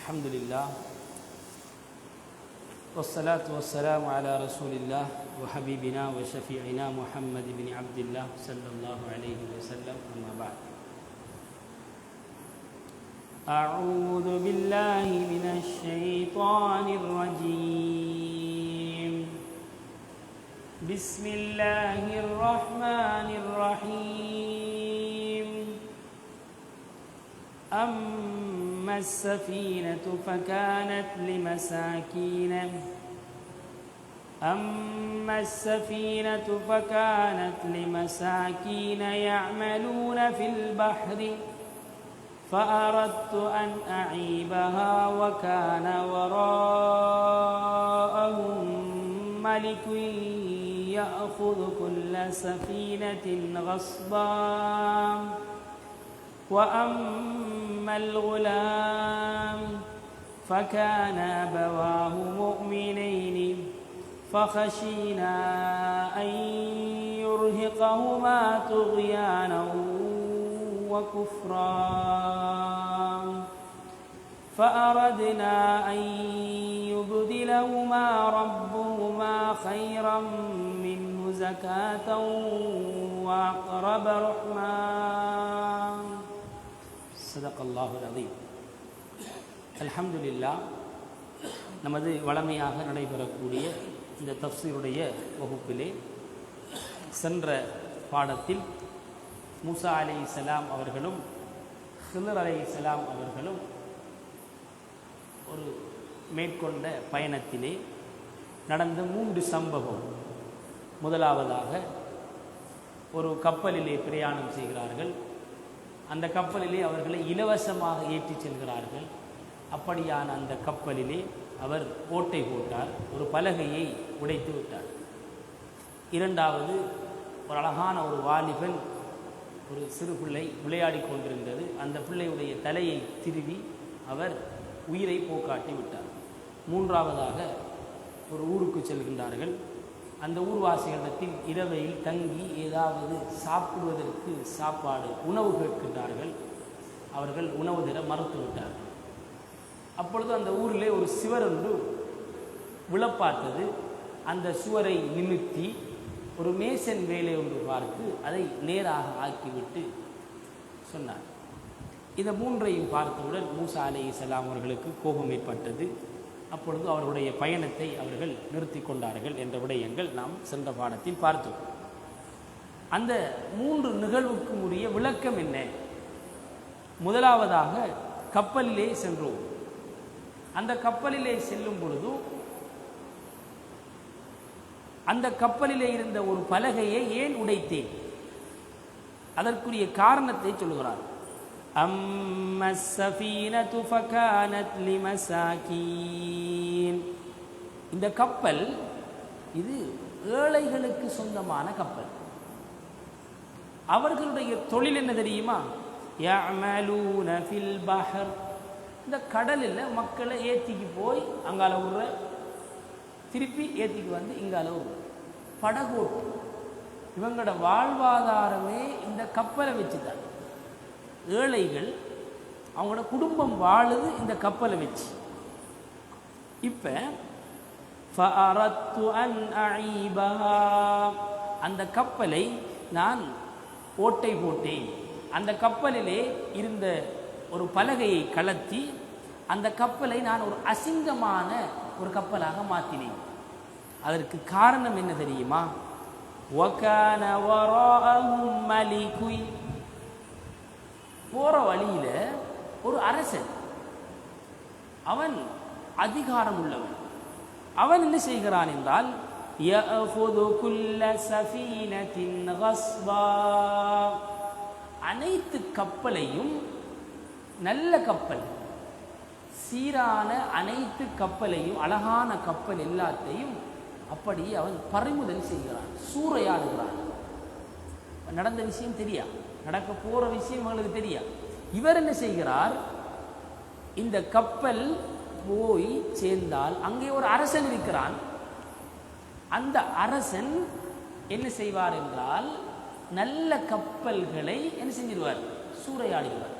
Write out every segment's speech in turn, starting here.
الحمد لله والصلاة والسلام على رسول الله وحبيبنا وشفيعنا محمد بن عبد الله صلى الله عليه وسلم أما بعد أعوذ بالله من الشيطان الرجيم بسم الله الرحمن الرحيم أما السفينة فكانت لمساكين يعملون في البحر فأردت أن أعيبها وكان وراءهم ملك يأخذ كل سفينة غصبا وأما الغلام فكان أبواه مؤمنين فخشينا أن يرهقهما طغيانا وكفرا فأردنا أن يبدلهما ربهما خيرا منه زكاة وأقرب رحما صدق الله العظيم. الحمد لله. நமது வளமையாக நடைபெறக்கூடிய இந்த தஃப்சீருடைய வகுப்பிலே சென்ற பாடத்தில் மூசா அலைஹிஸ்ஸலாம் அவர்களும் ஹில்ர் அலைஹிஸ்ஸலாம் அவர்களும் ஒரு மேற்கொண்ட பயணத்திலே நடந்த 3 சம்பவம். முதலாவதாக ஒரு கப்பலிலே பிரயாணம் செய்கிறார்கள். அந்த கப்பலிலே அவர்களை இலவசமாக ஏற்றிச் செல்கிறார்கள். அப்படியான அந்த கப்பலிலே அவர் ஓட்டை போட்டார், ஒரு பலகையை உடைத்து விட்டார். இரண்டாவது, ஒரு அழகான ஒரு வாலிபன், ஒரு சிறு பிள்ளை விளையாடி கொண்டிருந்தது. அந்த பிள்ளையுடைய தலையை திருவி அவர் உயிரை போக்காட்டி விட்டார். மூன்றாவதாக, ஒரு ஊருக்கு செல்கின்றார்கள். அந்த ஊர்வாசிகளிடத்தில் இரவையில் தங்கி ஏதாவது சாப்பிடுவதற்கு சாப்பாடு உணவு கேட்கின்றார்கள். அவர்கள் உணவு தர மறுத்து விட்டார்கள். அப்பொழுது அந்த ஊரிலே ஒரு சுவர் ஒன்று விழப்பார்த்தது. அந்த சுவரை நிமித்தி ஒரு மேசன் வேலை ஒன்று பார்த்து அதை நேராக ஆக்கிவிட்டு சொன்னார். இந்த மூன்றையும் பார்த்தவுடன் மூசா அலைஹிஸ்ஸலாம் அவர்களுக்கு கோபம் ஏற்பட்டது. அப்பொழுது அவருடைய பயணத்தை அவர்கள் நிறுத்தி கொண்டார்கள் என்ற விடயங்கள் நாம் சென்ற பாடத்தில் பார்த்தோம். அந்த 3 நிகழ்வுக்கும் உரிய விளக்கம் என்ன? முதலாவதாக, கப்பலிலே சென்றோம். அந்த கப்பலிலே செல்லும் பொழுது அந்த கப்பலிலே இருந்த ஒரு பலகையை ஏன் உடைத்தேன்? அதற்குரிய காரணத்தை சொல்கிறார். أما السفينة فكانت لمساكين. இந்த கப்பல் இது ஏழைகளுக்கு சொந்தமான கப்பல். அவர்களுடைய தொழில் என்ன தெரியுமா? يعملون في البحر. இந்த கடலில் மக்களை ஏற்றிக்கு போய் அங்கால விடுற, திருப்பி ஏற்றிக்கு வந்து இங்கால விடுற படகோட்டு. இவங்களோட வாழ்வாதாரமே இந்த கப்பலை வச்சுதான். ஏழைகள் அவங்களோட குடும்பம் வாழுது இந்த கப்பலை வச்சு. இப்போ அந்த கப்பலை நான் ஓட்டை போட்டேன். அந்த கப்பலிலே இருந்த ஒரு பலகையை கலத்தி அந்த கப்பலை நான் ஒரு அசிங்கமான ஒரு கப்பலாக மாற்றினேன். அதற்கு காரணம் என்ன தெரியுமா? وَكَانَ وَرَاءَهُمْ مَلِكٌ. போகிற வழியில் ஒரு அரசன், அவன் அதிகாரம் உள்ளவன். அவன் என்ன செய்கிறான் என்றால், يَأْخُذُ كُلَّ سَفِينَةٍ غَصْبًا. அனைத்து கப்பலையும், நல்ல கப்பல், சீரான அனைத்து கப்பலையும், அழகான கப்பல் எல்லாத்தையும் அப்படி அவன் பறிமுதல் செய்கிறான், சூறையாடுகிறான். நடந்த விஷயம் தெரியா, நடக்க போகிற விஷயம் அவங்களுக்கு தெரியா. இவர் என்ன செய்கிறார்? இந்த கப்பல் போய் சேர்ந்தால் அங்கே ஒரு அரசன் இருக்கிறான். அந்த அரசன் என்ன செய்வார் என்றால், நல்ல கப்பல்களை என்ன செஞ்சிருவார்? சூறையாடுகிறார்.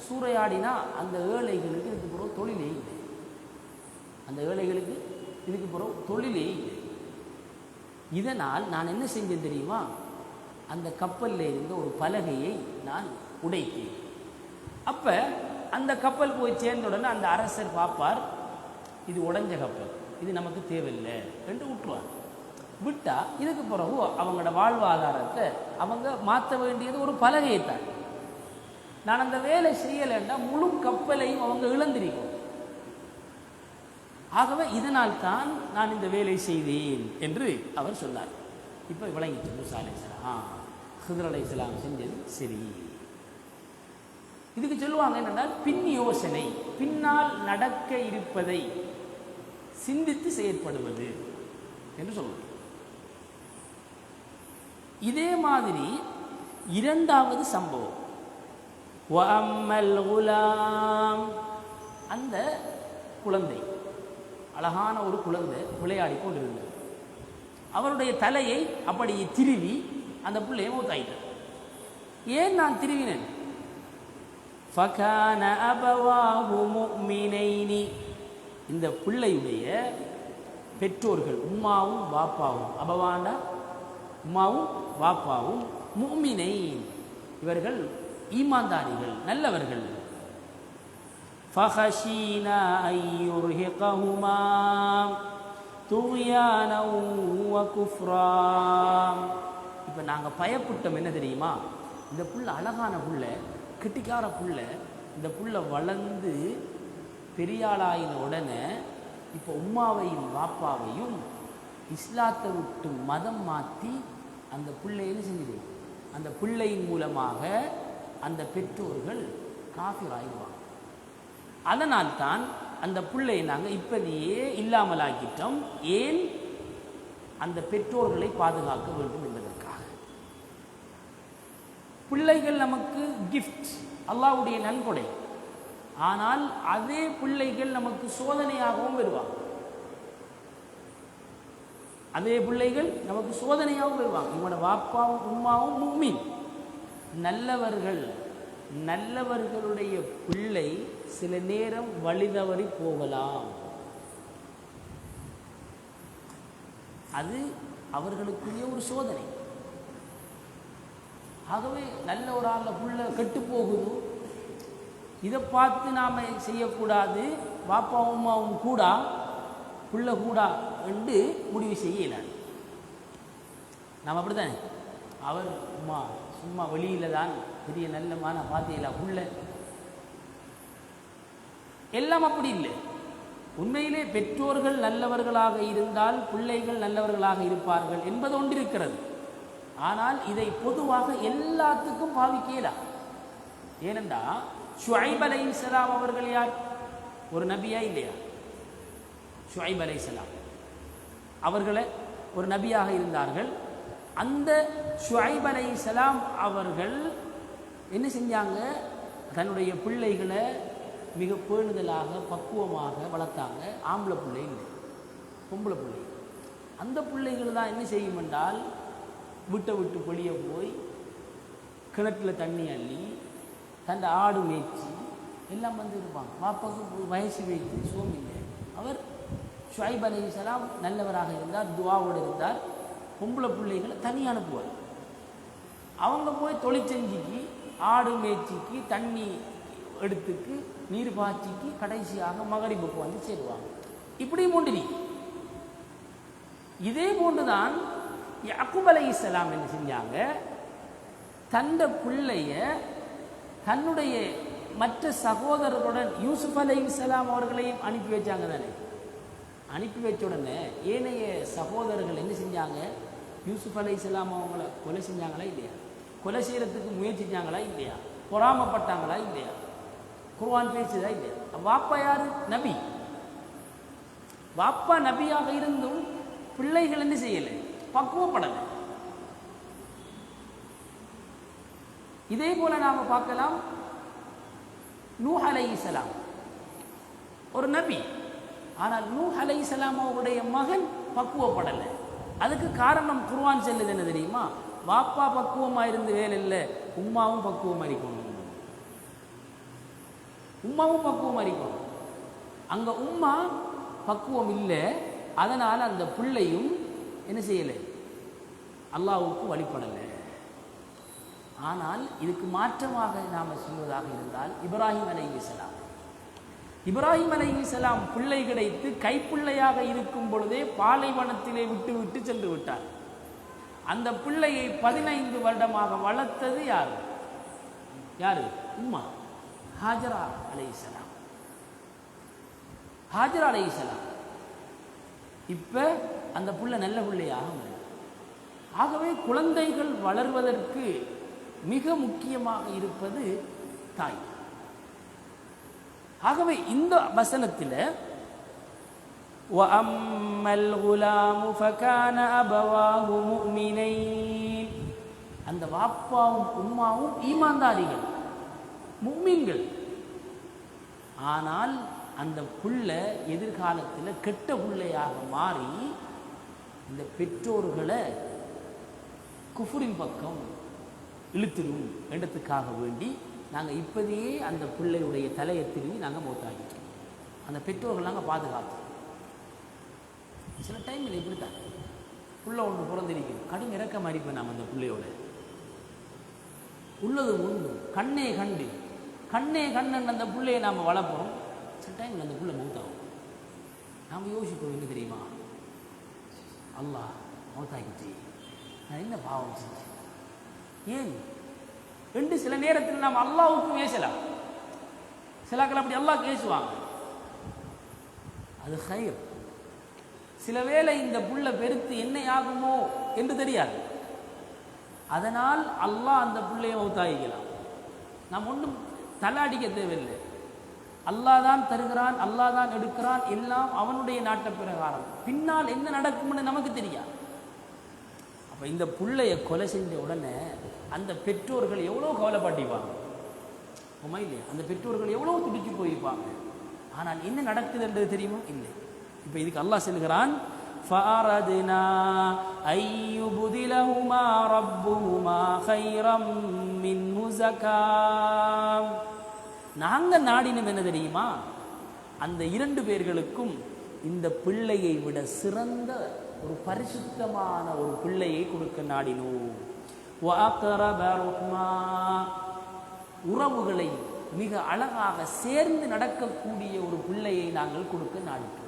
சூறையாடினா அந்த ஏழைகளுக்கு இதுக்கு பிறகு தொழிலே இல்லை. அந்த ஏழைகளுக்கு இதுக்கு பிறகு தொழிலே இல்லை. இதனால் நான் என்ன செஞ்சேன் தெரியுமா? அந்த கப்பலில் இருந்த ஒரு பலகையை நான் உடைத்தேன். அப்போ அந்த கப்பல் போய் சேர்ந்த உடனே அந்த அரசர் பார்ப்பார், இது உடைஞ்ச கப்பல், இது நமக்கு தேவையில்லை என்று விட்டுருவார். விட்டா இதுக்கு பிறகு அவங்களோட வாழ்வாதாரத்தை அவங்க மாற்ற வேண்டியது ஒரு பலகையை தான். நான் அந்த வேலை செய்யலைன்னா முழு கப்பலையும் அவங்க இழந்திருக்கும். ஆகவே இதனால் தான் நான் இந்த வேலை செய்தேன் என்று அவர் சொன்னார். இப்போ விளங்கிச்சு மூசா அலைஹிஸ்ஸலாம், ஹித்ர் அலைஹிஸ்ஸலாம் செஞ்சது சரி. இதுக்கு சொல்லுவாங்க என்னென்னால் பின் யோசனை, பின்னால் நடக்க இருப்பதை சிந்தித்து செயற்படுவது என்று சொல்லுவாங்க. இதே மாதிரி இரண்டாவது சம்பவம், வஅம்மல் குலாம், அந்த குழந்தை, அழகான ஒரு குழந்தை விளையாடி கொண்டிருந்தது. அவருடைய தலையை அப்படி திருவி அந்த பிள்ளையை மூத்தாயிட்டார். ஏன் நான் திருவினேன்? ஃபகான அபவாஹு முஃமினைனி, இந்த பிள்ளையுடைய பெற்றோர்கள் உம்மாவும் பாப்பாவும், அபவாண்டா உம்மாவும் பாப்பாவும், முஃமினைன் இவர்கள் ஈமான்தாரிகள், நல்லவர்கள். ஃபஹஷீனா அய்யுர்ஹிகஹுமா துக்யானா வ குஃப்ரா. இப்போ நாங்கள் பயப்பட்டோம் என்ன தெரியுமா? இந்த புள்ள அழகான புள்ள, கெட்டிக்கார புள்ள, இந்த புள்ள வளர்ந்து பெரியாளாயின உடனே இப்போ உம்மாவையும் பாப்பாவையும் இஸ்லாத்தை விட்டு மதம் மாற்றி அந்த பிள்ளைன்னு செஞ்சிடுவோம். அந்த பிள்ளையின் மூலமாக அந்த பெற்றோர்கள் காஃபிராயிடுவாங்க. அதனால்தான் அந்த பிள்ளையை நாங்கள் இப்படியே இல்லாமலாக்கிட்டோம். ஏன்? அந்த பெற்றோர்களை பாதுகாக்க வேண்டும் என்பதற்காக. பிள்ளைகள் நமக்கு கிஃப்ட், அல்லாஹ்வுடைய நன்கொடை. ஆனால் அதே பிள்ளைகள் நமக்கு சோதனையாகவும் வருவாங்க. அதே பிள்ளைகள் நமக்கு சோதனையாகவும் வருவாங்க. இவனோட வாப்பாவும் உம்மாவும் முஃமின், நல்லவர்கள். நல்லவர்களுடைய பிள்ளை சில நேரம் வழிதவறி போகலாம். அது அவர்களுக்குரிய ஒரு சோதனை. ஆகவே நல்ல ஒரு ஆள புள்ள கெட்டு போகுது, இதை பார்த்து நாம் செய்யக்கூடாது. பாப்பா அம்மாவும் கூடா புள்ள கூடா என்று முடிவு செய்யலாம். நாம் அப்படித்தானே, அவர் அம்மா சும்மா வெளியில தான் பெரிய நல்லமான பார்த்தீங்களா புள்ள, எல்லாம் அப்படி இல்லை. உண்மையிலே பெற்றோர்கள் நல்லவர்களாக இருந்தால் பிள்ளைகள் நல்லவர்களாக இருப்பார்கள் என்பது ஒன்று இருக்கிறது. ஆனால் இதை பொதுவாக எல்லாத்துக்கும் பாவிக்கலாம். ஏனென்றா ஷுஐப் அலைஹிஸ்ஸலாம் அவர்கள் யார்? ஒரு நபியா இல்லையா? ஷுஐப் அலைஹிஸ்ஸலாம் அவர்களை ஒரு நபியாக இருந்தார்கள். அந்த ஷுஐப் அலைஹிஸ்ஸலாம் அவர்கள் என்ன செஞ்சாங்க? தன்னுடைய பிள்ளைகளை மிக பேணுதலாக பக்குவமாக வளர்த்தாங்க. ஆம்பளை பிள்ளை இல்லை, பொம்பளை பிள்ளை. அந்த பிள்ளைகள் தான் என்ன செய்யும் என்றால், விட்டை விட்டு வெளியே போய் கிணற்றில் தண்ணி அள்ளி தன் ஆடு மேய்ச்சி எல்லாம் வந்து இருப்பாங்க. பாப்பாவுக்கு வயசு வைத்து சோமில்லை. அவர் ஷுஐப் அலைஹிஸ்ஸலாம் நல்லவராக இருந்தார், துஆவோடு இருந்தார். பொம்பளை பிள்ளைகளை தனியாக அனுப்புவார். அவங்க போய் தொழிற்செஞ்சிக்கு, ஆடு மேய்ச்சிக்கு, தண்ணி எடுத்துக்கு, நீர் பாய்ச்சிக்கு, கடைசியாக மகரிபுக்கு வந்து சேருவாங்க. இப்படியும் ஒன்று. இதே போன்றுதான் யாக்கூப் அலைஹிஸ்ஸலாம் என்ன செஞ்சாங்க? தந்த பிள்ளைய தன்னுடைய மற்ற சகோதரர்களுடன் யூசுப் அலைஹிஸ்ஸலாம் அவர்களையும் அனுப்பி வச்சாங்க தானே. அனுப்பி வச்ச உடனே ஏனைய சகோதரர்கள் என்ன செஞ்சாங்க? யூசுப் அலைஹிஸ்ஸலாம் அவங்கள கொலை செஞ்சாங்களா இல்லையா? கொலை செய்யறதுக்கு முயற்சிச்சாங்களா இல்லையா? பொறாமப்பட்டாங்களா இல்லையா? குர்ஆன் பேசுதா இல்லையா? வாப்பா யாரு? நபி. வாப்பா நபியாக இருந்தும் பிள்ளைகள் என்ன செய்யலை? பக்குவப்படலை. இதே போல நாம பார்க்கலாம். நூஹ் அலைஹிஸ்ஸலாம் ஒரு நபி, ஆனால் நூஹ் அலைஹிஸ்ஸலாம் அவருடைய மகன் பக்குவப்படலை. அதுக்கு காரணம் குர்ஆன் சொல்லுது என்ன தெரியுமா? வாப்பா பக்குவமாக இருந்து வேலை இல்லை, உம்மாவும் பக்குவமாக இருக்கணும். உம்மாவும் பக்குவம் இருக்கணும். அங்கே உம்மா பக்குவம் இல்லை, அதனால் அந்த பிள்ளையும் என்ன செய்யலை, அல்லாஹ்வுக்கு வழிபடலை. ஆனால் இதுக்கு மாற்றமாக நாம் சொல்வதாக இருந்தால் இப்ராஹிம் அலைஹிஸ்ஸலாம், இப்ராஹிம் அலைஹிஸ்ஸலாம் பிள்ளை கிடைத்து கைப்பிள்ளையாக இருக்கும் பொழுதே பாலைவனத்திலே விட்டு சென்று விட்டார். அந்த பிள்ளையை 15 வருடமாக வளர்த்தது யாரு? உம்மா ஹாஜரா அலைஹிஸ்ஸலாம். ஹாஜரா அலைஹிஸ்ஸலாம் இப்ப அந்த புள்ள நல்ல பிள்ளையாக மாறும். ஆகவே குழந்தைகள் வளர்வதற்கு மிக முக்கியமாக இருப்பது தாய். ஆகவே இந்த வசனத்தில் وَأَمَّا الْغُلَامُ فَكَانَ أَبَوَاهُ مُؤْمِنَيْنِ, அந்த வாப்பாவும் உம்மாவும் ஈமான்தாரிகள், முஃமின்கள். ஆனால் அந்த புள்ள எதிர்காலத்தில் கெட்ட புள்ளையாக மாறி இந்த பெற்றோர்களை குஃபுரின் பக்கம் இழுத்துடும் இடத்துக்காக வேண்டி நாங்கள் இப்போதையே அந்த பிள்ளையுடைய தலையை திரும்பி நாங்கள் மௌத்தாகிட்டோம். அந்த பெற்றோர்கள் நாங்கள் பாதுகாத்தோம். சில டைமில் இப்படி தான் புள்ள ஒன்று பிறந்திருக்கும், கடும் இறக்க மாறிப்பேன் நாம் அந்த பிள்ளையோட உள்ளது உண்டு, கண்ணே கண்ணன் அந்த பிள்ளையை நாம் வளர்ப்போம். சில டைமில் அந்த பிள்ளை மௌத்தாகும். நாம் யோசிப்போம், என்ன தெரியுமா, அல்லாஹ் மௌத்தாகிச்சு, நான் என்ன பாவம் செஞ்சேன் ஏன் என்று சில நேரத்தில் நாம் அல்லாஹ்வுக்கும் ஏசலாம். சிலாக்கள் அப்படி அல்லாஹ் பேசுவாங்க, அது ஹைர். சில வேளை இந்த புள்ள பெருத்து என்ன ஆகுமோ என்று தெரியாது, அதனால் அல்லாஹ் அந்த பிள்ளையை மௌத்தாகிக்கலாம். நாம் ஒன்றும் தலாடிக்க தேவையில்லை. அல்லாஹ் தான் தருகிறான், அல்லாஹ் தான் எடுக்கிறான், எல்லாம் அவனுடைய நாட்ட பிரகாரம். பின்னால் என்ன நடக்கும்னு நமக்கு தெரியாது. அப்போ இந்த பிள்ளைய கொலை செஞ்ச உடனே அந்த பெற்றோர்கள் எவ்வளோ கவலைப்பட்டிப்பாங்க, உண்மை இல்லையா? அந்த பெற்றோர்கள் எவ்வளோ துடிச்சு போயிருப்பாங்க. ஆனால் என்ன நடக்குதுன்றது தெரியுமா? இல்லை. இப்போ இதுக்கு அல்லாஹ் சொல்கிறான், فَأَرَدْنَا أَن يُبْدِلَهُمَا رَبُّهُمَا خَيْرًا مِنْهُ زَكَاةً. நாங்கள் நாடினோம் என்ன தெரியுமா? அந்த 2 பேர்களுக்கும் இந்த பிள்ளையை விட சிறந்த ஒரு பரிசுத்தமான ஒரு பிள்ளையை கொடுக்க நாடினோம். وَأَقْرَبَ رُحْمًا, உறவுகளை மிக அழகாக சேர்ந்து நடக்கக்கூடிய ஒரு பிள்ளையை நாங்கள் கொடுக்க நாடினோம்.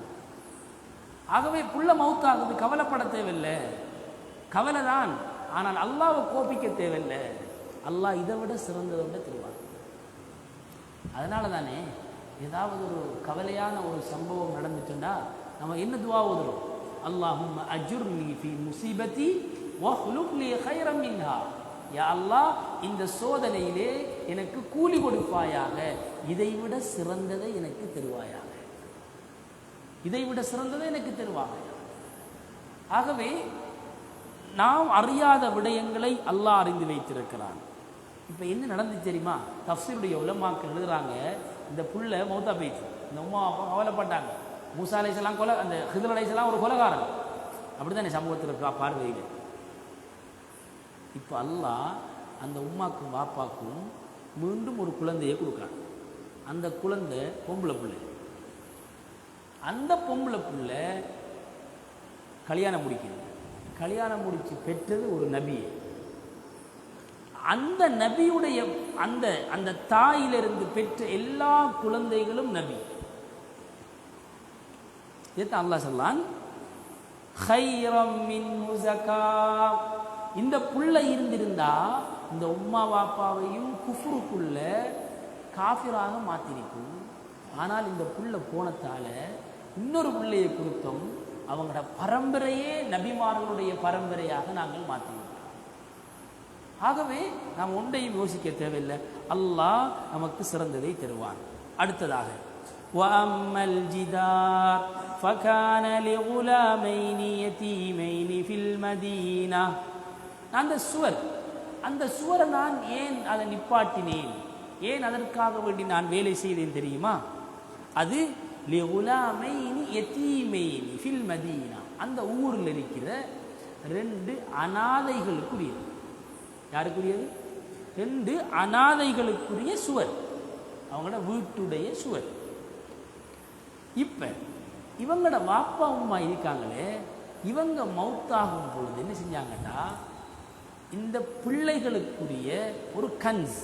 ஆகவே புள்ள மௌத்தாகுது, கவலைப்பட தேவையில்லை. கவலை தான், ஆனால் அல்லாஹ்வை கோபிக்க தேவையில்லை. அல்லாஹ் இதை விட சிறந்ததை விட தெரிவார். அதனால தானே ஏதாவது ஒரு கவலையான ஒரு சம்பவம் நடந்துச்சுன்னா நம்ம என்ன துவா ஓதுறோம்? அல்லாஹும்ம அஜுர்னி ஃபீ முஸீபதி வஹ்லுஃப் லீ கைரம் மின்ஹா. யா அல்லாஹ், இந்த சோதனையிலே எனக்கு கூலி கொடுப்பாயாக, இதைவிட சிறந்ததை எனக்கு தருவாயாக, இதைவிட சிறந்ததை எனக்கு தருவாங்க. ஆகவே நாம் அறியாத விடயங்களை அல்லாஹ் அறிந்து வைத்திருக்கிறான். இப்போ என்ன நடந்துச்சு தெரியுமா? தஃப்சீருடைய உலமாக்கள் எழுதுறாங்க, இந்த புள்ள மௌத்தா போயிடுச்சு, இந்த உம்மா அப்பா கவலைப்பட்டாங்க. மூசா அலைஹிஸ்ஸலாம் கொலை, அந்த ஹிதர் அலைஹிஸ்ஸலாம் ஒரு கொலைகாரன், அப்படித்தானே சமூகத்தில் பார்வையில். இப்போ அல்லாஹ் அந்த உம்மாக்கும் வாப்பாக்கும் மீண்டும் ஒரு குழந்தையை கொடுக்குறான். அந்த குழந்தை பொம்பளை பிள்ளை. அந்த பொம்பளை பிள்ளை கல்யாணம் முடிக்கிறது. கல்யாணம் முடித்து பெற்றது ஒரு நபியை. அந்த நபியுடைய அந்த அந்த தாயிலிருந்து பெற்ற எல்லா குழந்தைகளும் நபி. இதைத்தான் அல்லாஹ் சொல்லான், கைரம் மின்ஹு ஸகாத். இந்த புள்ள இருந்திருந்தா இந்த உம்மா வாப்பாவையும் குஃப்ருக்குள்ள காஃபிராக மாற்றிருக்கும். ஆனால் இந்த புள்ள போனத்தால இன்னொரு பிள்ளையை கொடுத்தோம், அவங்களோட பரம்பரையே நபிமார்களுடைய பரம்பரையாக நாங்கள் மாற்றினோம். ஆகவே நாம் ஒன்றையும் யோசிக்க தேவையில்லை, அல்லாஹ் நமக்கு சிறந்ததை தருவான். அடுத்ததாக وَأَمَّا الْجِدَارُ فَكَانَ لِغُلَامَيْنِ يَتِيمَيْنِ فِي الْمَدِينَةِ. அந்த சுவரை நான் ஏன் அதை நிப்பாட்டினேன், ஏன் அதற்காக வேண்டி நான் வேலை செய்தேன் தெரியுமா? அது லிகுலாமைனி யதீமைனி ஃபில் மதீனா, அந்த ஊரில் இருக்கிற 2 அனாதைகளுக்குரியது. யாருக்குரியது? 2 அனாதைகளுக்குரிய சுவர். அவங்களோட வீட்டுடைய சுவர். இப்போ இவங்களோட வாப்பா அம்மா இருக்காங்களே, இவங்க மௌத்தாகும் பொழுது என்ன செஞ்சாங்கன்னா, இந்த பிள்ளைகளுக்குரிய ஒரு கன்ஸ்,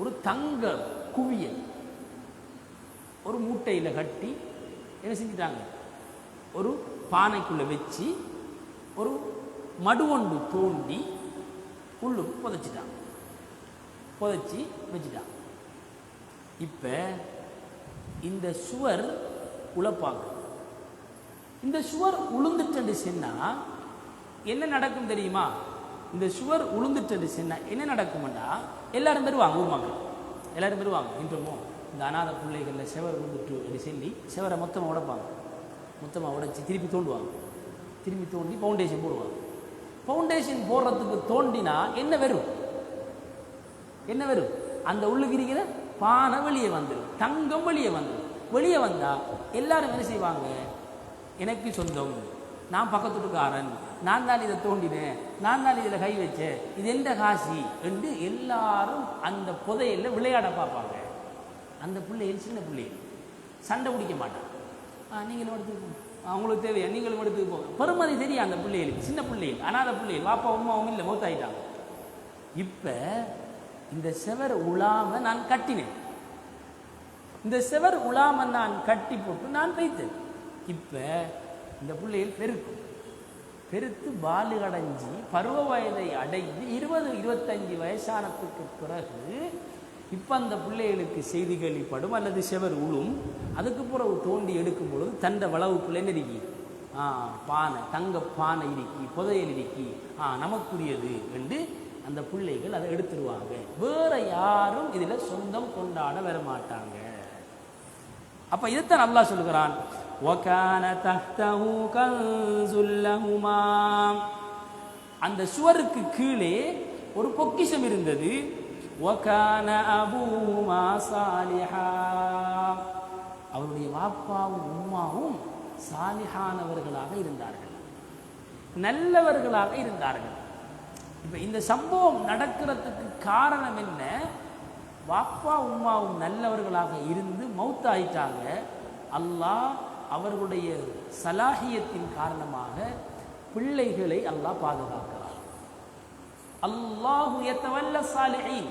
ஒரு தங்க குவியல் ஒரு மூட்டையில் கட்டி என்ன செஞ்சிட்டாங்க, ஒரு பானைக்குள்ளே வச்சு ஒரு மடுவொண்டு தோண்டி உள்ளுக்கு புதைச்சிட்டாங்க, புதைச்சி வச்சுட்டாங்க. இப்போ இந்த சுவர் உழப்பாங்க. இந்த சுவர் உளுந்துட்டு சொன்னால் என்ன நடக்கும் தெரியுமா? இந்த சுவர் உளுந்துட்டு சொன்னால் என்ன நடக்கும்னா, எல்லாரும் வருவாங்க, ஊர் மக்கள் எல்லாரும் வருவாங்க. இன்றுமோ இந்த அநாத பிள்ளைகளில் செவர் உளுந்துட்டு அப்படி சொல்லி செவரை மொத்தமாக உடைப்பாங்க. மொத்தமாக உடைச்சி திருப்பி தோண்டுவாங்க. திருப்பி தோண்டி ஃபவுண்டேஷன் போடுவாங்க. ஃபவுண்டேஷன் போடுறதுக்கு தோண்டினா என்ன வரும்? என்ன வரும்? அந்த உள்ளுக்கு இருக்கிற பானை வெளியே வந்துடும், தங்கம் வெளியே வந்துடும். வெளியே வந்தால் எல்லாரும் என்ன செய்வாங்க, எனக்கு சொந்தம், நான் பக்கத்துட்டுக்காரன், நான் தான் இதை தோண்டினேன், நான் தான் இதில் கை வச்சேன், இது எந்த காசி என்று எல்லாரும் அந்த புதையல்ல விளையாட பார்ப்பாங்க. அந்த பிள்ளைகள் சின்ன பிள்ளைகள் சண்டை பிடிக்க மாட்டாங்க. நீங்களும் எடுத்துக்கு, அவங்களுக்கு தேவையா, நீங்களும் எடுத்துக்கு போங்க. பெருமதி தெரியும் அந்த பிள்ளைகளுக்கு, சின்ன பிள்ளைகள், அனாத பிள்ளைகள், வாப்பா அம்மாவும் இல்லை, மௌத்தாயிட்டாங்க. இப்போ இந்த செவர் உலாம நான் கட்டினேன், இந்த செவர் உலாம நான் கட்டி போட்டு நான் வைத்தேன். இப்போ இந்த பிள்ளைகள் பெருக்கும், பெருத்து பாலு அடைஞ்சி பருவ வயதை அடைந்து 20-25 வயசானத்துக்கு பிறகு இப்போ அந்த பிள்ளைகளுக்கு செய்தி கேள்விப்படும் அல்லது செவர் உளும். அதுக்கு பிறகு தோண்டி எடுக்கும் பொழுது தண்டை வளவுக்குள்ளே நெருக்கி பானை, தங்க பானை இருக்கி, புதையல் இருக்கி, நமக்குரியது என்று அந்த பிள்ளைகள் அதை எடுத்துருவாங்க. வேற யாரும் இதில் சொந்தம் கொண்டாட வரமாட்டாங்க. அப்போ இதைத்தான் அல்லாஹ் சொல்கிறான், அந்த சுவருக்கு கீழே ஒரு பொக்கிஷம் இருந்தது. அவருடைய வாப்பாவும் உம்மாவும் சாலிஹானவர்களாக இருந்தார்கள், நல்லவர்களாக இருந்தார்கள். இப்போ இந்த சம்பவம் நடக்கிறதுக்கு காரணம் என்ன? வாப்பா உம்மாவும் நல்லவர்களாக இருந்து மௌத்தாயிட்டாங்க. அல்லாஹ் அவர்களுடைய சலாஹியத்தின் காரணமாக பிள்ளைகளை அல்லாஹ் பாதுகாக்கிறார். அல்லாஹு யதவல்ல ஸாலிஹீன்,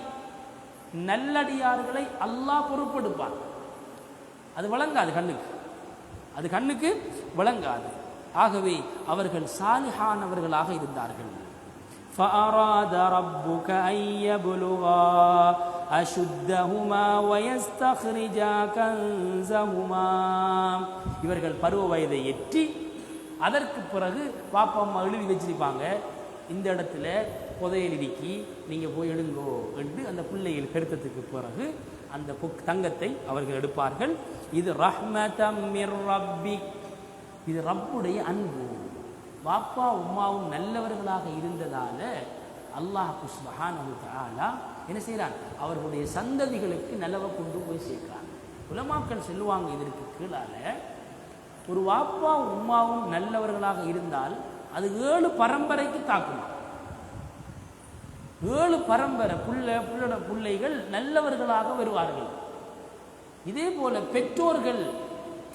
நல்லடியார்களை அல்லாஹ் பொறுப்பெடுப்பான். அது வழங்காது கண்ணுக்கு, அது கண்ணுக்கு வழங்காது. ஆகவே அவர்கள் சாலிஹானவர்களாக இருந்தார்கள். فأراد ربك أن يبلغا أشدهما ويستخرجا كنزهما. இவர்கள் பருவ வயதை எட்டி அதற்கு பிறகு பாப்பா அம்மா எழுதி வச்சிருப்பாங்க, இந்த இடத்துல புதையல் இடுக்கி நீங்கள் போய் எழுங்கோ என்று அந்த பிள்ளைகள் கெடுத்ததுக்கு பிறகு அந்த தங்கத்தை அவர்கள் எடுப்பார்கள். இது ரஹ்மதம் மிர் ரப்பிக், இது ரப்புடைய அன்பு. வாப்பா உம்மாவும் நல்லவர்களாக இருந்ததால அல்லாஹ் சுப்ஹானஹு வ தஆலா என்ன செய்கிறான், அவர்களுடைய சந்ததிகளுக்கு நல்லவ கொண்டு போய் சேர்க்கிறான். உலமாக்கள் சொல்லுவாங்க, இதற்கு கீழால ஒரு வாப்பா உம்மாவும் நல்லவர்களாக இருந்தால் அது 7 பரம்பரைக்கு தாக்கும். 7 பரம்பரை புள்ளோட பிள்ளைகள் நல்லவர்களாக வருவார்கள். இதே போல பெற்றோர்கள்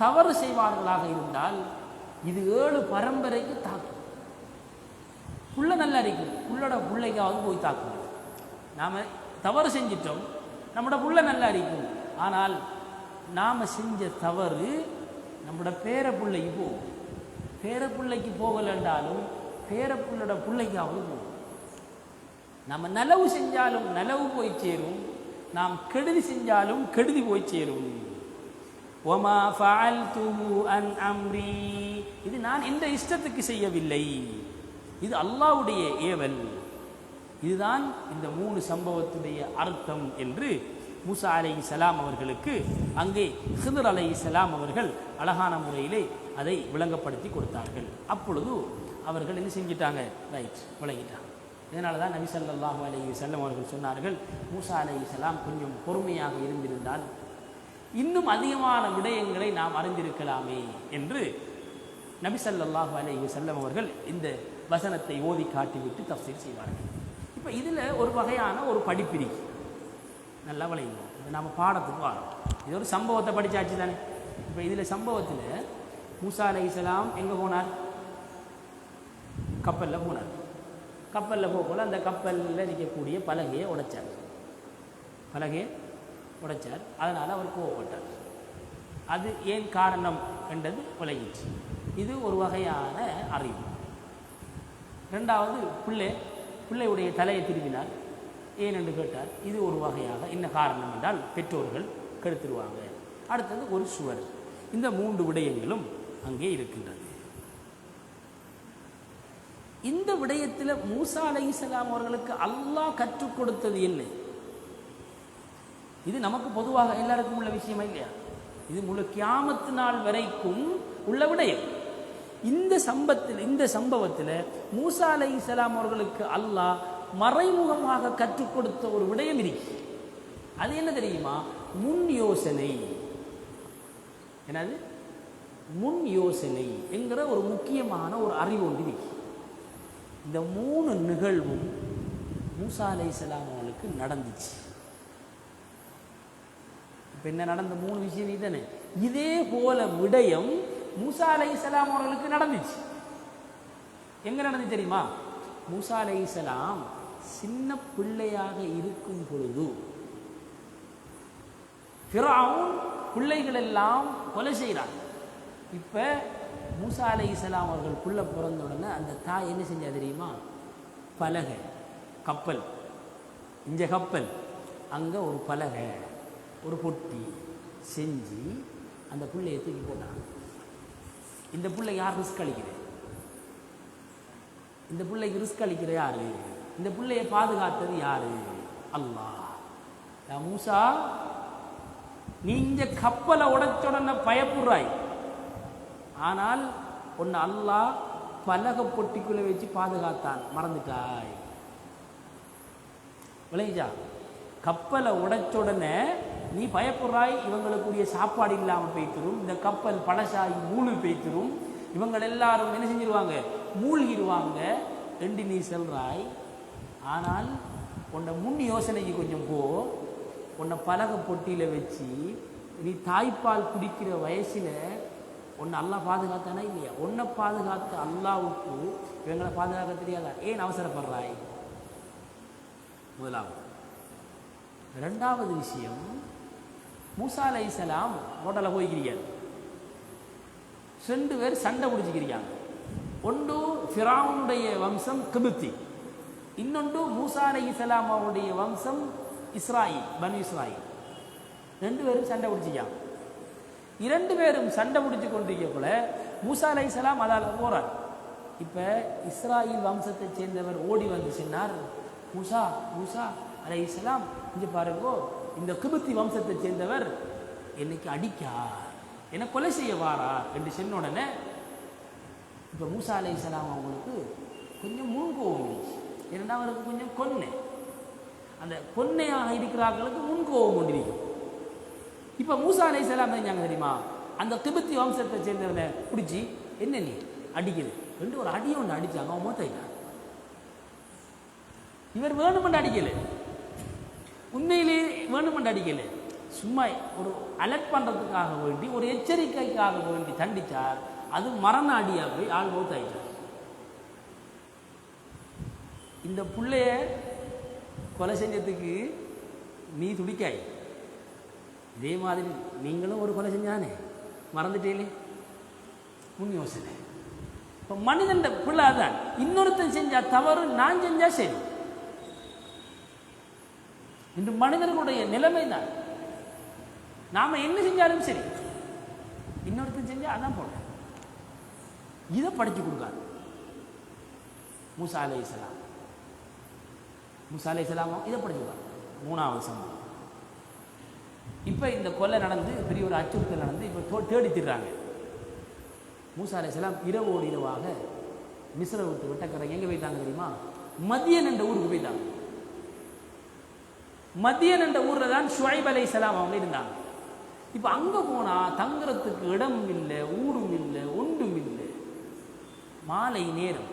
தவறு செய்வார்களாக இருந்தால் இது 7 பரம்பரைக்கு தாக்கும். புள்ள நல்லா இருக்கும், புள்ளோட பிள்ளைக்காவது போய் தாக்கும். நாம் தவறு செஞ்சிட்டோம், நம்மளோட புள்ள நல்லா இருக்கும், ஆனால் நாம் செஞ்ச தவறு நம்மளோட பேர பிள்ளைக்கு போகும். பேர பிள்ளைக்கு போகலன்றாலும் பேர பிள்ளோட பிள்ளைக்காவது போகும். நம்ம நலவு செஞ்சாலும் நலவு போய் சேரும், நாம் கெடுதி செஞ்சாலும் கெடுதி போய் சேரும். ஒமா ஃபஅல்துஹு அன் அம்ரி, இது நான் எந்த இஷ்டத்துக்கு செய்யவில்லை, இது அல்லாஹ்வுடைய ஏவல். இதுதான் இந்த 3 சம்பவத்துடைய அர்த்தம் என்று மூசா அலைஹிஸ்ஸலாம் அவர்களுக்கு அங்கே ஹிதர் அலைஹிஸ்ஸலாம் அவர்கள் அழகான முறையிலே அதை விளங்கப்படுத்தி கொடுத்தார்கள். அப்பொழுது அவர்கள் என்ன செஞ்சிட்டாங்க, ரைட் விளங்கிட்டாங்க. இதனால தான் நபி ஸல்லல்லாஹு அலைஹி வஸல்லம் அவர்கள் சொன்னார்கள், மூசா அலைஹிஸ்ஸலாம் கொஞ்சம் பொறுமையாக இருந்திருந்தால் இன்னும் அதிகமான விடயங்களை நாம் அறிந்திருக்கலாமே என்று நபி ஸல்லல்லாஹு அலைஹி வஸல்லம் அவர்கள் இந்த வசனத்தை ஓதி காட்டிவிட்டு தஃசீர் செய்வார்கள். இப்போ இதில் ஒரு வகையான ஒரு படிப்பிரிக்கு நல்லா விளையும். இந்த நாம் பாடத்துக்கு வரோம். இது ஒரு சம்பவத்தை படித்தாச்சு தானே. இப்போ இதில் சம்பவத்தில் மூசா அலைஹிஸ்ஸலாம் எங்கே போனார்? கப்பலில் போனார். கப்பலில் போகல அந்த கப்பலில் இருக்கக்கூடிய பலகையை உடைச்சார். அதனால் அவர் கோவப்பட்டார். அது ஏன் காரணம் என்றது விளங்கிச்சு. இது ஒரு வகையான அறிவு. ரெண்டாவது, பிள்ளையுடைய தலையை திரும்பினார். ஏன் என்று கேட்டார். இது ஒரு வகையாக என்ன காரணம் என்றால் பெற்றோர்கள் கெடுத்துருவாங்க. அடுத்தது ஒரு சுவர். இந்த 3 விடயங்களும் அங்கே இருக்கின்றது. இந்த விடயத்தில் மூசா அலைஹிஸ்ஸலாம் அவர்களுக்கு அல்லாஹ் கற்றுக் கொடுத்தது என்ன? இது நமக்கு பொதுவாக எல்லாருக்கும் உள்ள விஷயமா இல்லையா? இது முழு கியாமத்து நாள் வரைக்கும் உள்ள விடயம். இந்த சம்பவத்தில் மூசா அலைஹிஸ்ஸலாம் அவர்களுக்கு அல்லாஹ் மறைமுகமாக கற்றுக் கொடுத்த ஒரு விடயம் இருக்கு. அது என்ன தெரியுமா? முன் யோசனை. என்னது? முன் யோசனை என்கிற ஒரு முக்கியமான ஒரு அறிவு ஒன்று இருக்கு. இந்த 3 நிகழ்வும் மூசா அலைஹிஸ்ஸலாம் அவர்களுக்கு நடந்துச்சு. இப்போ என்ன நடந்த 3 விஷயம் இதுதானே. இதே போல விடயம் மூசா அலைஹிஸ்ஸலாம் அவர்களுக்கு நடந்துச்சு. எங்க நடந்துச்சு தெரியுமா? மூசா அலைஹிஸ்ஸலாம் சின்ன பிள்ளையாக இருக்கும் பொழுது ஃபிரௌன் பிள்ளைகள் எல்லாம் கொலை செய்கிறாங்க. இப்போ மூசா அலைஹிஸ்ஸலாம் அவர்கள் புள்ள பிறந்த உடனே அந்த தாய் என்ன செஞ்சா தெரியுமா? பலகை, கப்பல், இந்த கப்பல், அங்கே ஒரு பலகை, ஒரு பொட்டி செஞ்சு அந்த பிள்ளையை தூக்கி போட்டாங்க. இந்த பிள்ளை யார் ரிஸ்க் அளிக்கிறது? இந்த பிள்ளைக்கு ரிஸ்க் அளிக்கிற யாரு? இந்த பிள்ளையை பாதுகாத்தது யாரு? அல்லாஹ். மூசா, நீ இந்த கப்பலை உடைச்சுடனே பயப்படுறாய். ஆனால் ஒன்று அல்லாஹ் பலகை பொட்டிக்குள்ளே வச்சு பாதுகாத்தான், மறந்துட்டாய். விளைஞ்சா கப்பலை உடைச்சுடனே நீ பயப்படுறாய். இவங்களுக்குரிய சாப்பாடு இல்லாமல் போய்த்திரும், இந்த கப்பல் பழசாகி மூழ்கி போய்த்திரும், இவங்கள் எல்லாரும் என்ன செஞ்சிருவாங்க? மூழ்கிடுவாங்க என்று நீ சொல்றாய். ஆனால் உன்னை முன் யோசனைக்கு கொஞ்சம் உன்னை பலகை பொட்டியில் வச்சு நீ தாய்ப்பால் குடிக்கிற வயசில் உன்னை அல்லாஹ் பாதுகாத்தானா இல்லையா? உன்னை பாதுகாத்த அல்லாஹ்வுக்கு இவங்களை பாதுகாக்க தெரியாதா? ஏன் அவசரப்படுறாய்? முதலாவது. ரெண்டாவது விஷயம், மூசா அலைஹிஸ்ஸலாம் ரோட்டில் போய்க்கிறீங்க, 2 பேர் சண்டை பிடிச்சிக்கிறாங்க. ஒன்று ஃபிரௌனுடைய வம்சம் கிபித்தி, இன்னொன்று மூசா அலைஹிஸ்ஸலாம் அவருடைய வம்சம் இஸ்ராயில், பனு இஸ்ராயில். 2 பேரும் சண்டை பிடிச்சிக்காங்க. 2 பேரும் சண்டை பிடிச்சி கொண்டிருக்கக்குள்ள மூசா அலைஹிஸ்ஸலாம் அதால் போறார். இப்போ இஸ்ராயில் வம்சத்தை சேர்ந்தவர் ஓடி வந்து சொன்னார், மூசா அலைஹிஸ்ஸலாம், இங்கே பாருங்கோ, இந்த கிபித்தி வம்சத்தை சேர்ந்தவர் என்னைக்கு அடிக்கார், என்னை கொலை செய்ய வாரார் என்று சொன்ன உடனே இப்போ மூசா அலைஹிஸ்ஸலாம் அவங்களுக்கு கொஞ்சம் முன்கோவம், ஏன்னா அவருக்கு கொஞ்சம் அந்த கொன்னையாக இருக்கிறார்களுக்கு முன்கோவம் கொண்டிருக்கும். இப்போ மூசா அலைஹிஸ்ஸலாம் செஞ்சாங்க தெரியுமா? அந்த கிபித்தி வம்சத்தை சேர்ந்தவனை பிடிச்சி என்ன நீ அடிக்குது ரெண்டு ஒரு அடி ஒன்று அடித்தாங்க. அவன் மூத்தையா இவர் வேணுமென்று அடிக்கலை, உண்மையிலேயே வேணுமென்று அடிக்கலை, சும்மா ஒரு அலர்ட் பண்ணுறதுக்காக வேண்டி, ஒரு எச்சரிக்கைக்காக வேண்டி தண்டித்தார். அது மரண அடியாக போய் ஆள் மூத்தாயிட்டார். இந்த பிள்ளைய கொலை செஞ்சதுக்கு நீ துடிக்காய், இதே மாதிரி நீங்களும் ஒரு கொலை செஞ்சானே, மறந்துட்டேலே, முன் யோசனை. இப்போ மனிதன் பிள்ளை தான், இன்னொருத்தன் செஞ்சா தவறு, நான் செஞ்சா சரி. இன்று மனிதர்களுடைய நிலைமை தான், நாம என்ன செஞ்சாலும் சரி, இன்னொருத்தன் செஞ்சா அதான் போடுறேன். இதை படிச்சு கொடுக்காரு மூசா அலைஹிஸ்ஸலாம். மூசா அலைஹிஸ்ஸலாம் இதை படிச்சுருக்காங்க. 3வது சம்பவம். இப்போ இந்த கொலை நடந்து பெரிய ஒரு அச்சுறுத்தல் நடந்து இப்போ தேடி திடுறாங்க. மூசா அலைஹிஸ்ஸலாம் இரவோடு இரவாக மிஸ்ர விட்டு வெட்டக்கரை எங்கே போயிட்டாங்க தெரியுமா? மதியன் என்ற ஊருக்கு போயிட்டாங்க. மதியன் என்ற ஊரில் தான் ஷுஐப் அலைஹிஸ்ஸலாம் அவங்க இருந்தாங்க. இப்போ அங்கே போனால் தங்குறதுக்கு இடம் இல்லை, ஊரும் இல்லை, ஒன்றும் இல்லை. மாலை நேரம்,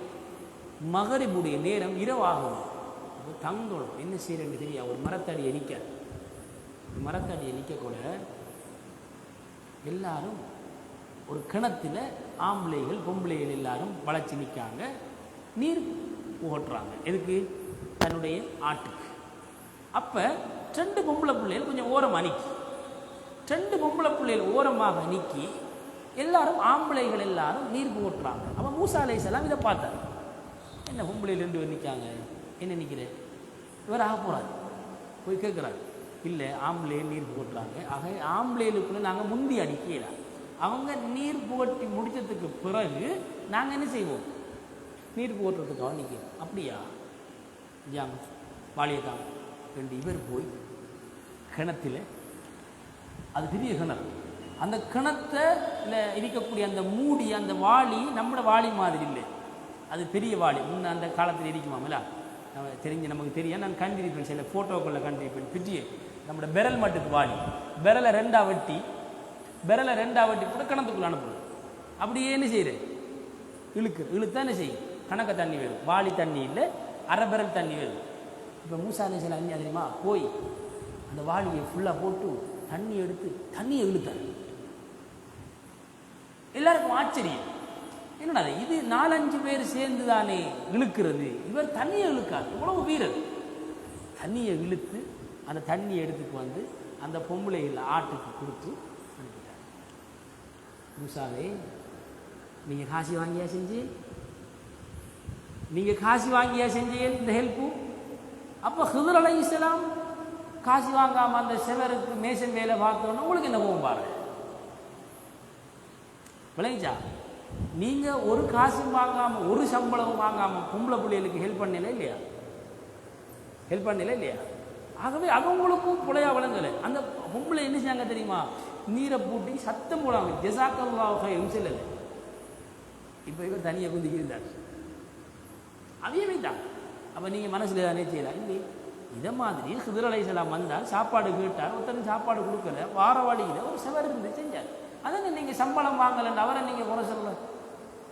மகரிபுடைய நேரம், இரவாகும். தங்கணும், என்ன செய்யறேன்னு தெரியா, ஒரு மரத்தடி எரிக்க மரத்தடியை நிற்கக்கூட எல்லாரும் ஒரு கிணத்துல ஆம்பளைகள் பொம்பளைகள் எல்லாரும் வளைச்சி நிற்காங்க, நீர் புகட்டுறாங்க. எதுக்கு? தன்னுடைய ஆட்டுக்கு. அப்போ 2 பொம்பளை பிள்ளைகள் கொஞ்சம் ஓரமாக நிற்கி, 2 பொம்பளை பிள்ளைகள் ஓரமாக நிற்கி எல்லாரும் ஆம்பளைகள் எல்லாரும் நீர் புகட்டுறாங்க. அப்போ மூசா அலைஹிஸ்ஸலாம் இதை பார்த்தார். என்ன பொம்பளையில் 2 பேர் நிற்காங்க, என்ன நிற்கிறேன், இவர் ஆக போகிறார். போய் கேட்குறாரு, இல்லை ஆம்பளை நீர் புகட்டுறாங்க, ஆக ஆம்பளைகளுக்குள்ள நாங்கள் முந்தி அடிக்கலாம், அவங்க நீர் புகட்டி முடித்ததுக்கு பிறகு நாங்கள் என்ன செய்வோம், நீர் புகட்டுறதுக்காக நிற்கிறோம். அப்படியா, ஜாம் வாளியக்காம் ரெண்டு இவர் போய் கிணத்துல, அது பெரிய கிணறு, அந்த கிணத்துல இருக்கக்கூடிய அந்த மூடி, அந்த வாளி நம்மளோட வாளி மாதிரி இல்லை, அது பெரிய வாளி. முன்ன அந்த காலத்தில் இருக்குமாமல தெரிஞ்சு நமக்கு தெரியும், நான் கண்டிருப்பேன், சில ஃபோட்டோக்களில் கண்டிருப்பேன். பிட்டியே நம்மளோட பெரல் மட்டுக்கு வாளி, பெரலை 2ஆ வெட்டி கூட கிணத்துக்குள்ள அனுப்புறது. அப்படியே என்ன செய்கிறேன், இழுத்தா என்ன செய்யும், கணக்க தண்ணி வேணும், வாளி தண்ணி இல்லை, அரை பெரல் தண்ணி வேணும். இப்போ மூசா அலைஹிஸ்ஸலாம் என்ன தெரியுமா, போய் அந்த வாளியை ஃபுல்லாக போட்டு தண்ணி எடுத்து தண்ணியை இழுத்தார். எல்லாருக்கும் ஆச்சரியம், என்னடா இது 4-5 பேர் சேர்ந்து தானே இழுக்கிறது, இவர் தண்ணியை இழுக்கார், இவ்வளவு வீரர். தண்ணியை இழுத்து அந்த தண்ணியை எடுத்துட்டு வந்து அந்த பொம்பளையில் ஆட்டுக்கு கொடுத்து அனுப்பிட்டார். மூசாவே, நீங்கள் காசி வாங்கியா செஞ்சீங்க இந்த ஹெல்ப்பு? அப்போ ஹிதர் அலைஹிஸ்ஸலாம் காசி வாங்காமல் அந்த செவருக்கு மேசன் வேலை பார்த்தோன்னா உங்களுக்கு என்ன போகும் பாரு, விளைஞ்சா? நீங்கள் ஒரு காசும் வாங்காமல், ஒரு சம்பளமும் வாங்காமல் பொம்பளை பிள்ளைகளுக்கு ஹெல்ப் பண்ணல இல்லையா? ஆகவே அவங்களுக்கும் பிள்ளையா விளங்கலை. அந்த பொம்பளை என்ன செய்யாங்க தெரியுமா, நீரை பூட்டி சத்தம் போடாங்க, ஜஸாக்கல்லாஹு கைரம் சொல்லலை. இப்போ இவர் தனியாக குந்திக்கிறார், அதே வைத்தாங்க. அப்போ நீங்கள் மனசில் தானே செய்யலாம் இல்லை? இதை மாதிரி ஹிதர் அலைஹிஸ்ஸலாம் வந்தால் சாப்பாடு கேட்டார், ஒருத்தரும் சாப்பாடு கொடுக்கல, வார வழியில் ஒரு செவர் இருந்து செஞ்சார். அதனை நீங்கள் சம்பளம் வாங்கலைன்னு அவரை நீங்கள் குறை சொல்ல,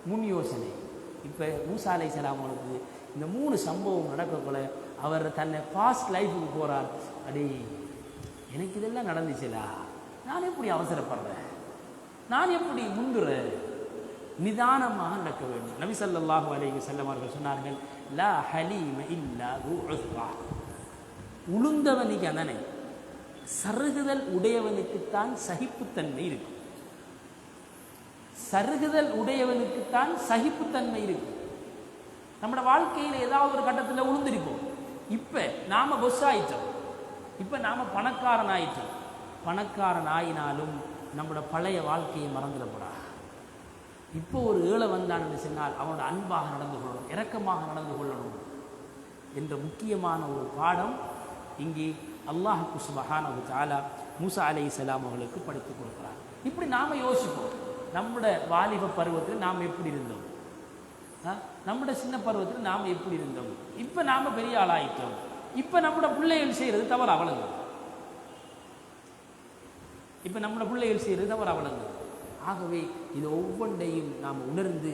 முன் யோசனை. இப்போ மூசா அலைஹிஸ்ஸலாம் அவங்களுக்கு இந்த 3 சம்பவம் நடக்கக்குள்ள அவர் தன்னை பாஸ்ட் லைஃபுக்கு போகிறார். அடே, எனக்கு இதெல்லாம் நடந்துச்சுலா, நான் எப்படி அவசரப்படுறேன், நான் எப்படி முந்துறேன், நிதானமாக நடக்க வேண்டும். நபி ஸல்லல்லாஹு அலைஹி வஸல்லம் அவர்கள் சொன்னார்கள், லா ஹலீம இல்லா து உஸ்ரா. உளுந்தவனுக்கு அதனை சருகுதல் உடையவனுக்குத்தான் சகிப்புத்தன்மை இருக்கு. சருகுதல் உடையவனுக்குத்தான் சகிப்புத்தன்மை இருக்கு. நம்மளோட வாழ்க்கையில் ஏதாவது ஒரு கட்டத்தில் உளுந்திருப்போம். இப்போ நாம பொஸ் ஆயிட்டோம், இப்போ நாம பணக்காரன் ஆயிட்டோம். பணக்காரன் ஆயினாலும் நம்மளோட பழைய வாழ்க்கையை மறந்துடப்படா. இப்போ ஒரு ஏழை வந்தான் என்று சொன்னால் அவனோட அன்பாக நடந்து கொள்ளணும், இரக்கமாக நடந்து கொள்ளணும் என்ற முக்கியமான ஒரு பாடம் இங்கே அல்லாஹ் சுப்ஹானஹு வ தஆலா மூசா அலைஹிஸ்ஸலாம் அவர்களுக்கு படித்துக் கொடுக்கிறார். இப்படி நாம் யோசிப்போம், நம்முடைய வாலிப பருவத்தில் நாம் எப்படி இருந்தோம், நம்முடைய சின்ன பருவத்தில் நாம் எப்படி இருந்தோம், இப்போ நாம் பெரிய ஆளாயிட்டோம், இப்போ நம்மளோட பிள்ளைகள் செய்கிறது தவறு அவளுங்க, இப்போ நம்மளோட பிள்ளைகள் செய்கிறது தவறு அவளுங்க. ஆகவே இது ஒவ்வொன்றையும் நாம் உணர்ந்து,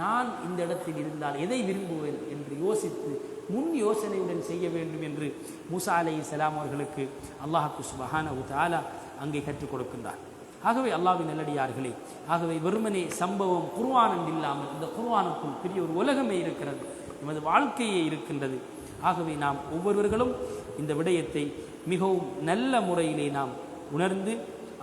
நான் இந்த இடத்தில் இருந்தால் எதை விரும்புவேன் என்று யோசித்து முன் யோசனையுடன் செய்ய வேண்டும் என்று மூசா அலைஹிஸ்ஸலாம் அவர்களுக்கு அல்லாஹ் சுப்ஹானஹு வ தஆலா அங்கே கற்றுக் கொடுக்கின்றார். ஆகவே அல்லாஹ்வின் நல்லடியார்களே, ஆகவே வெறுமனே சம்பவம் குர்ஆன் இல்லாமல் இந்த குர்ஆனுக்குள் பெரிய ஒரு உலகமே இருக்கிறது, நமது வாழ்க்கையே இருக்கின்றது. ஆகவே நாம் ஒவ்வொருவர்களும் இந்த விடயத்தை மிகவும் நல்ல முறையிலே நாம் உணர்ந்து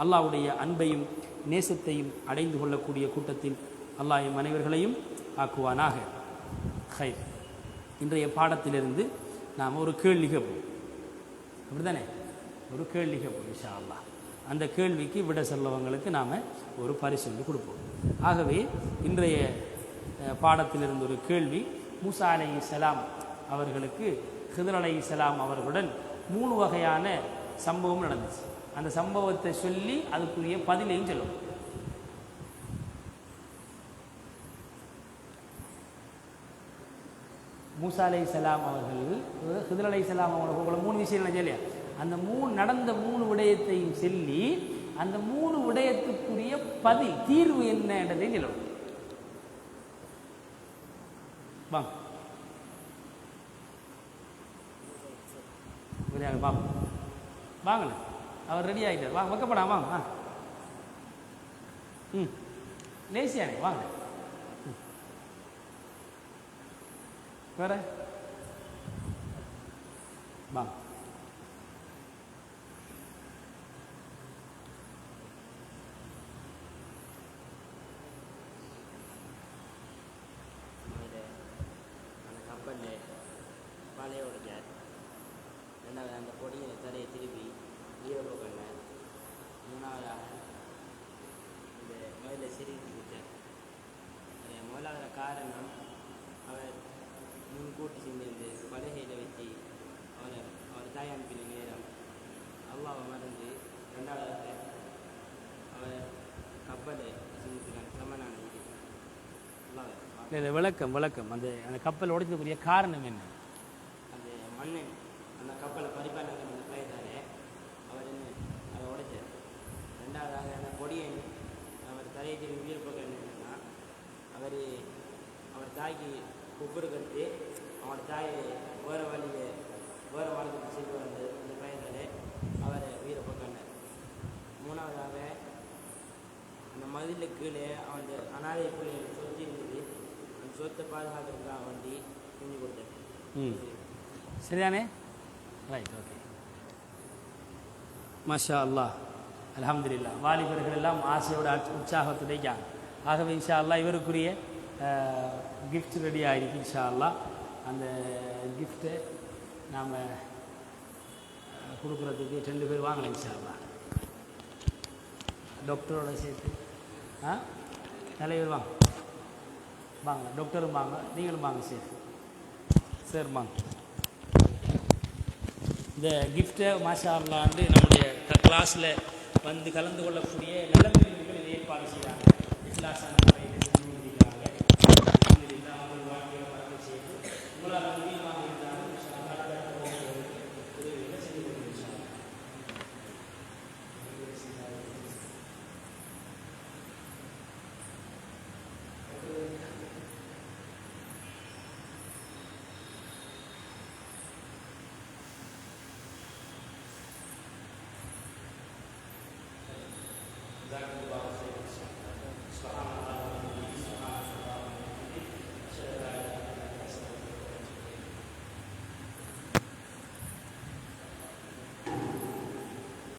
அல்லாஹ்வுடைய அன்பையும் நேசத்தையும் அடைந்து கொள்ளக்கூடிய கூட்டத்தில் அல்லாஹ் எம் அனைவர்களையும் ஆக்குவானாக. ஹைர், இன்றைய பாடத்திலிருந்து நாம் ஒரு கேள்வி கேட்போம், அப்படித்தானே? ஒரு கேள்வி கேட்போம் இன்ஷா அல்லாஹ். அந்த கேள்விக்கு விட செல்லவங்களுக்கு நாம் ஒரு பரிசு கொடுப்போம். ஆகவே இன்றைய பாடத்திலிருந்து ஒரு கேள்வி, மூசா அலைஹிஸ்ஸலாம் அவர்களுக்கு ஹிதர் அலைஹிஸ்ஸலாம் அவர்களுடன் 3 வகையான சம்பவம் நடந்துச்சு. அந்த சம்பவத்தை சொல்லி அதுக்குரிய பதிலையும் சொல்லும். மூசா அலைஹிஸ்ஸலாம் அவர்கள் ஹிதர் அலைஹிஸ்ஸலாம் அவங்கள 3 விஷயம் இல்லையா, அந்த நடந்த 3 விடயத்தையும் சொல்லி அந்த 3 விடயத்துக்குரிய பதில் தீர்வு என்ன என்றதை சொல்லும். வாங்கல அவர் ரெடி ஆகிட்டார். வாங்க வைக்கப்படாம் வாங்க. ம் லேசியானே வாங்க. வேற வாங்க. அந்த கப்பலில் பழைய உடைச்சார். ரெண்டாவது அந்த பொடியை தலையை திருப்பி ஈரப்போ பண்ணார். மூணாவதாக இந்த முதல்ல சிரித்து விட்டார். முதலாவது காரணம் அவர் முன்கூட்டி செஞ்சிருந்து பலகையில் வச்சு அவர் தாய் அனுப்பின நேரம் அல்லாவை மறந்து. ரெண்டாவதாக அவர் கப்பலை செஞ்சதுக்கான சமனான இது அல்லாவை விளக்கம் அந்த அந்த கப்பல் உடைச்சதுக்குரிய காரணம் என்ன? அந்த மன்னன் அந்த கப்பலை பரிபாலனை அந்த பயிர்தாரே அவர் என்ன அதை உடைச்சார். ரெண்டாவதாக அந்த கொடியன் அவர் தலையை திரும்பி வீரப்போக்க என்னன்னா அவர் தாய்க்கு குப்புறு கட்டு அவனோட தாயை வேறு வாழ்க்கை செய்து வந்து அந்த பயிர்தாரே அவரை வீரப்போக்கினார். மூணாவதாக அந்த மதிலுக்கு கீழே அவன் அனாதை பிள்ளைகள் சொத்து இருந்தது. அந்த சொத்தை பாதுகாக்கிறதுக்காக வண்டி செஞ்சு கொடுத்தார். சரிதானே? Right, okay. மாஷா அல்லாஹ், அல்ஹம்துலில்லாஹ். வாலிபர்கள் எல்லாம் ஆசையோட உற்சாகத்துடைக்காங்க. ஆகவே இன்ஷா அல்லாஹ் இவருக்குரிய கிஃப்ட் ரெடி ஆகிருக்கு. இன்ஷா அல்லாஹ் அந்த கிஃப்ட்டை நாம் கொடுக்குறதுக்கு 2 பேர் வாங்கலாம் இன்ஷா அல்லாஹ். டாக்டரோட சேர்த்து தலைவர் வாங்க டாக்டரும் வாங்க, நீங்களும் வாங்க சேர்த்து. சார் வாங்க. இந்த கிஃப்ட்டை மாஷா அல்லாஹ் நம்முடைய கிளாஸில் வந்து கலந்து கொள்ளக்கூடிய நல்ல